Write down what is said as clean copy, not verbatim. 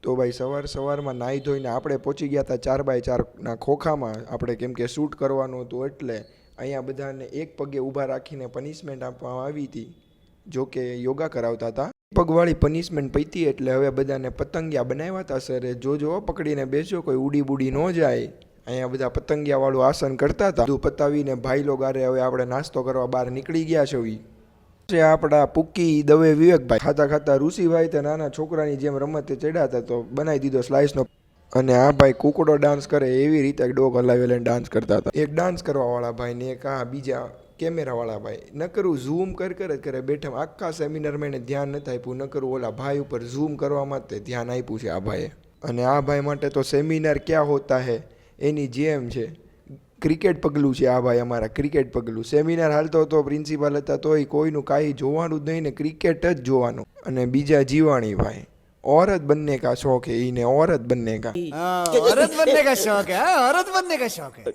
તો ભાઈ સવારમાં નાહી ધોઈને આપણે પહોંચી ગયા હતા 4x4ના ખોખામાં, આપણે કેમ કે શૂટ કરવાનું હતું એટલે અહીંયા બધાને એક પગે ઊભા રાખીને પનિશમેન્ટ આપવામાં આવી હતી, જો કે યોગા કરાવતા હતા. પગવાળી પનિશમેન્ટ પૈતી એટલે હવે બધાને પતંગિયા બનાવ્યા હતા સરે. જોજો પકડીને બેસો, કોઈ ઉડી બુડી ન જાય. અહીંયા બધા પતંગિયાવાળું આસન કરતા હતા. બધું પતાવીને ભાઈ લોગારે હવે આપણે નાસ્તો કરવા બહાર નીકળી ગયા છે. આપણા પુક્કી દવે વિવેકભાઈ ખાતા ખાતા ઋષિભાઈ તો નાના છોકરાની જેમ રમતે ચડ્યા હતા તો બનાવી દીધો સ્લાઇસનો. અને આ ભાઈ કુકડો ડાન્સ કરે એવી રીતે ડોગ હલાવેલા ડાન્સ કરતા હતા. એક ડાન્સ કરવાવાળા ભાઈ ને એક આ બીજા કેમેરાવાળા ભાઈ. નકરું ઝૂમ જ કરે બેઠા. આખા સેમિનારમાં એને ધ્યાન નથી આપ્યું, નકરું ઓલા ભાઈ ઉપર ઝૂમ કરવામાં જ ધ્યાન આપ્યું છે આ ભાઈએ. અને આ ભાઈ માટે તો સેમિનાર ક્યાં હોતા હે એની જેમ છે. ક્રિકેટ પગલું છે આ ભાઈ, અમારા ક્રિકેટ પગલું. સેમિનાર હાલતો હતો, પ્રિન્સિપાલ હતા, તોય કોઈનું કાંઈ જોવાનું જ નહીં ને ક્રિકેટ જ જોવાનું. અને બીજા જીવાણી ભાઈ, औरत बनने का शौक है इन्हें, औरत बनने का औरत बनने का शौक है, औरत बनने का शौक है.